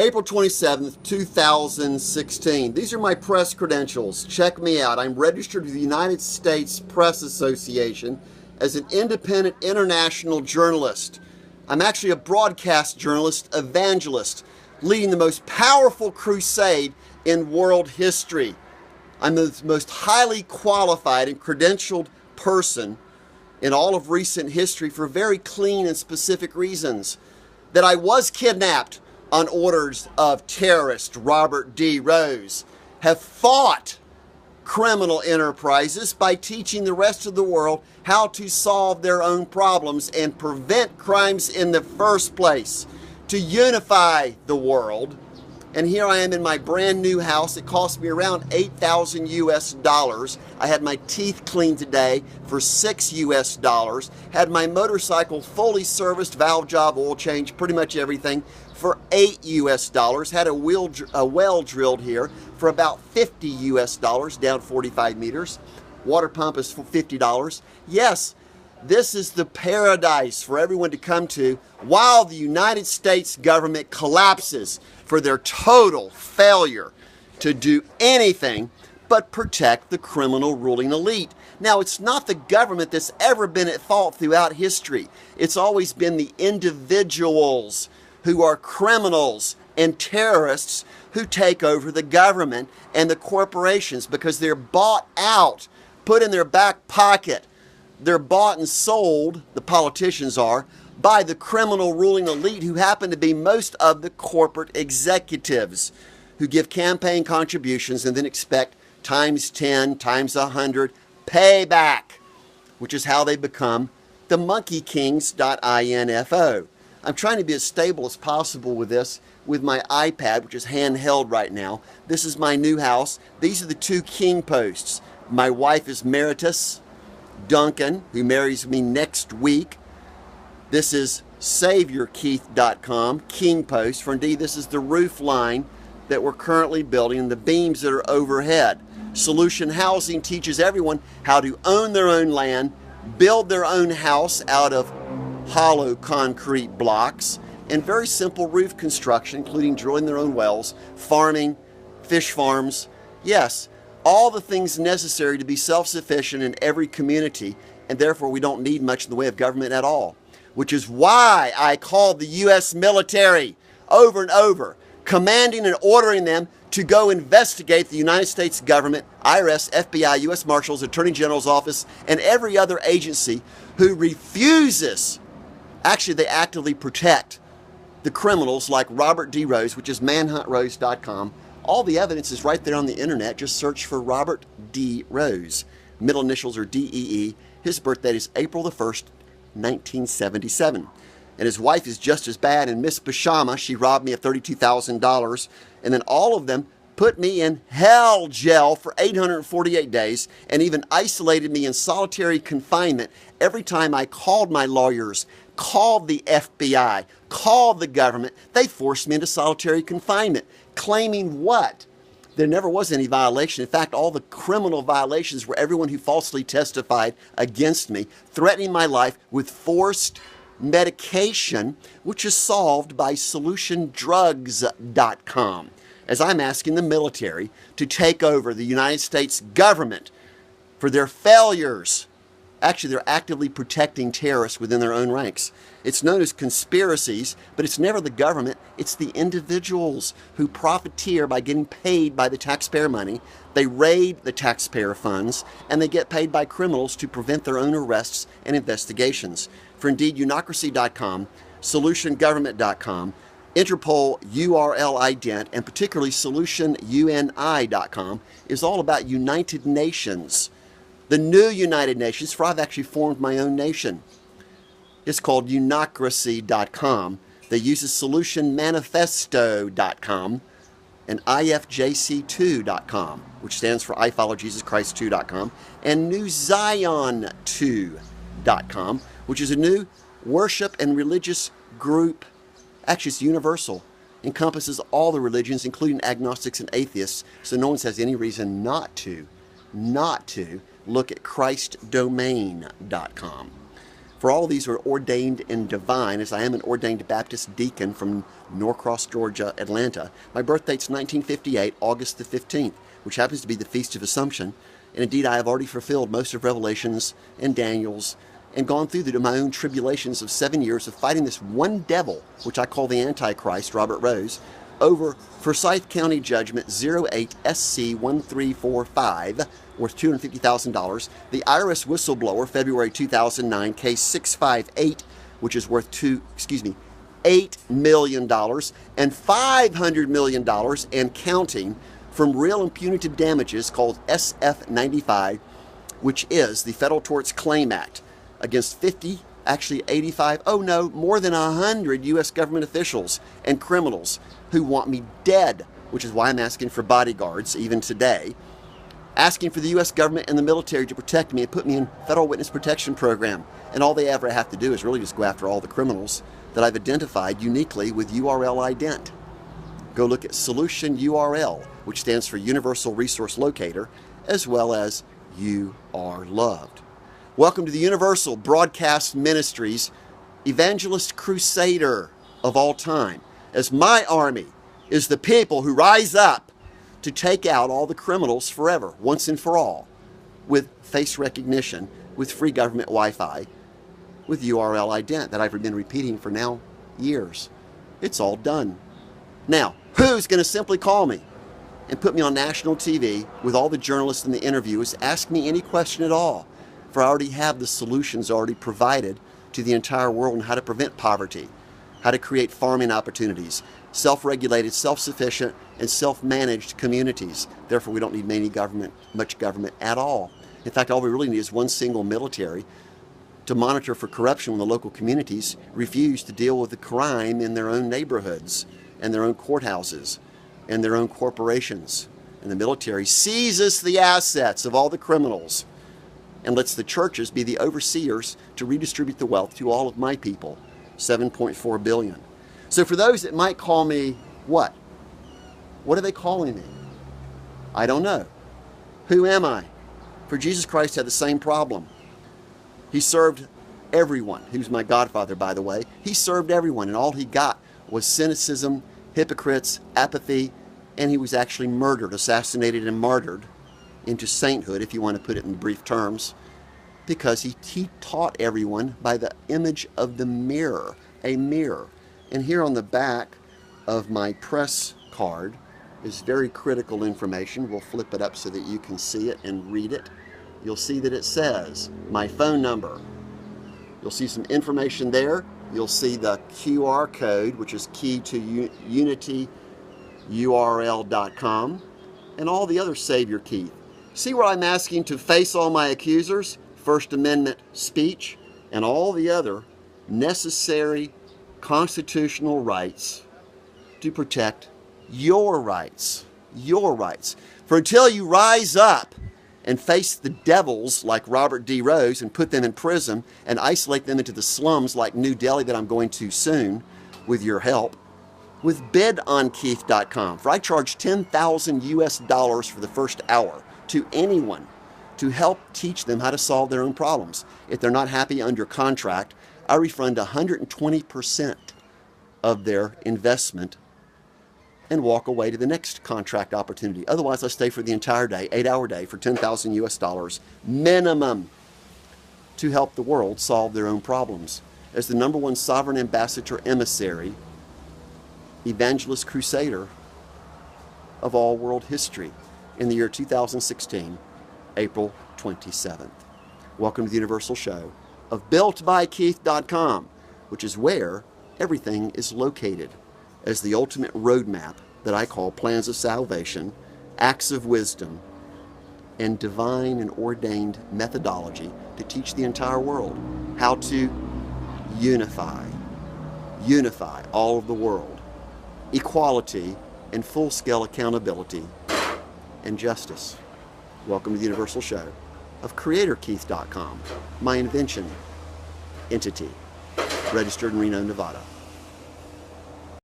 April 27th, 2016. These are my press credentials. Check me out. I'm registered with the United States Press Association as an independent international journalist. I'm actually a broadcast journalist, evangelist, leading the most powerful crusade in world history. I'm the most highly qualified and credentialed person in all of recent history for very clean and specific reasons. That I was kidnapped on orders of terrorist Robert D. Rose, have fought criminal enterprises by teaching the rest of the world how to solve their own problems and prevent crimes in the first place, to unify the world. And here I am in my brand new house. It cost me around $8,000 US. I had my teeth cleaned today for $6 US. Had my motorcycle fully serviced, valve job, oil change, pretty much everything for $8 US. Had a well drilled here for about $50 US, down 45 meters. Water pump is for $50. Yes, this is the paradise for everyone to come to while the United States government collapses for their total failure to do anything but protect the criminal ruling elite. Now, it's not the government that's ever been at fault throughout history. It's always been the individuals who are criminals and terrorists who take over the government and the corporations because they're bought out, put in their back pocket. They're bought and sold, the politicians are, by the criminal ruling elite who happen to be most of the corporate executives who give campaign contributions and then expect times 10, times 100 payback, which is how they become the monkeykings.info. I'm trying to be as stable as possible with this, with my iPad, which is handheld right now. This is my new house. These are the two king posts. My wife is Meritus Duncan, who marries me next week. This is SaviorKeith.com, King Post, for indeed this is the roof line that we're currently building and the beams that are overhead. Solution Housing teaches everyone how to own their own land, build their own house out of hollow concrete blocks, and very simple roof construction, including drilling their own wells, farming, fish farms. Yes, all the things necessary to be self-sufficient in every community, and therefore we don't need much in the way of government at all. Which is why I called the U.S. military over and over, commanding and ordering them to go investigate the United States government, IRS, FBI, U.S. Marshals, Attorney General's office, and every other agency who refuses. Actually, they actively protect the criminals like Robert D. Rose, which is manhuntrose.com. All the evidence is right there on the internet. Just search for Robert D. Rose. Middle initials are DEE. His birth date is April the 1st, 1977. And his wife is just as bad. And Miss Bashama, she robbed me of $32,000. And then all of them put me in hell jail for 848 days and even isolated me in solitary confinement every time I called my lawyers, called the FBI, called the government. They forced me into solitary confinement, claiming what? There never was any violation. In fact, all the criminal violations were everyone who falsely testified against me, threatening my life with forced medication, which is solved by solutiondrugs.com. As I'm asking the military to take over the United States government for their failures. Actually, they're actively protecting terrorists within their own ranks. It's known as conspiracies, but it's never the government. It's the individuals who profiteer by getting paid by the taxpayer money. They raid the taxpayer funds, and they get paid by criminals to prevent their own arrests and investigations. For indeed, unocracy.com, solutiongovernment.com, Interpol URL ident, and particularly solutionuni.com is all about United Nations. The new United Nations, for I've actually formed my own nation. It's called unocracy.com. They use solutionmanifesto.com and ifjc2.com, which stands for I Follow Jesus Christ 2.com, and newzion2.com, which is a new worship and religious group. Actually, it's universal, encompasses all the religions, including agnostics and atheists, so no one has any reason not to look at christdomain.com. For all of these are ordained and divine, as I am an ordained Baptist deacon from Norcross, Georgia, Atlanta. My birth date's 1958, August the 15th, which happens to be the Feast of Assumption. And indeed, I have already fulfilled most of Revelations and Daniel's and gone through my own tribulations of 7 years of fighting this one devil, which I call the Antichrist, Robert Rose, over Forsyth County Judgment 08SC1345, worth $250,000. The IRS whistleblower, February 2009, case 658, which is worth $8 million, and $500 million and counting from real and punitive damages called SF-95, which is the Federal Tort Claims Act, against 50, actually 85, oh no, more than 100 U.S. government officials and criminals who want me dead, which is why I'm asking for bodyguards even today, asking for the U.S. government and the military to protect me and put me in Federal Witness Protection Program. And all they ever have to do is really just go after all the criminals that I've identified uniquely with URL ident. Go look at Solution URL, which stands for Universal Resource Locator, as well as You Are Loved. Welcome to the Universal Broadcast Ministries, Evangelist Crusader of all time, as my army is the people who rise up to take out all the criminals forever, once and for all, with face recognition, with free government Wi-Fi, with URL ident that I've been repeating for now years. It's all done. Now, who's going to simply call me and put me on national TV with all the journalists and the interviewers, ask me any question at all? For I already have the solutions already provided to the entire world on how to prevent poverty, how to create farming opportunities, self-regulated, self-sufficient, and self-managed communities. Therefore, we don't need much government at all. In fact, all we really need is one single military to monitor for corruption when the local communities refuse to deal with the crime in their own neighborhoods and their own courthouses and their own corporations. And the military seizes the assets of all the criminals and lets the churches be the overseers to redistribute the wealth to all of my people, 7.4 billion. So for those that might call me, what? What are they calling me? I don't know. Who am I? For Jesus Christ had the same problem. He served everyone. He was my godfather, by the way. He served everyone, and all he got was cynicism, hypocrites, apathy, and he was actually murdered, assassinated, and martyred into sainthood, if you want to put it in brief terms, because he taught everyone by the image of the mirror, a mirror. And here on the back of my press card is very critical information. We'll flip it up so that you can see it and read it. You'll see that it says my phone number. You'll see some information there. You'll see the QR code, which is key to unityurl.com, and all the other Savior keys. See where I'm asking to face all my accusers, First Amendment speech, and all the other necessary constitutional rights to protect your rights. Your rights. For until you rise up and face the devils like Robert D. Rose and put them in prison and isolate them into the slums like New Delhi that I'm going to soon with your help, with bidonkeith.com. For I charge $10,000 US for the first hour to anyone to help teach them how to solve their own problems. If they're not happy under contract, I refund 120% of their investment and walk away to the next contract opportunity. Otherwise, I stay for the entire day, 8-hour day, for $10,000 US minimum to help the world solve their own problems. As the #1 sovereign ambassador emissary, Evangelist Crusader of all world history in the year 2016, April 27th. Welcome to the Universal Show of builtbykeith.com, which is where everything is located as the ultimate roadmap that I call plans of salvation, acts of wisdom, and divine and ordained methodology to teach the entire world how to unify all of the world, equality and full-scale accountability and justice. Welcome to the Universal Show of CreatorKeith.com, my invention entity, registered in Reno, Nevada.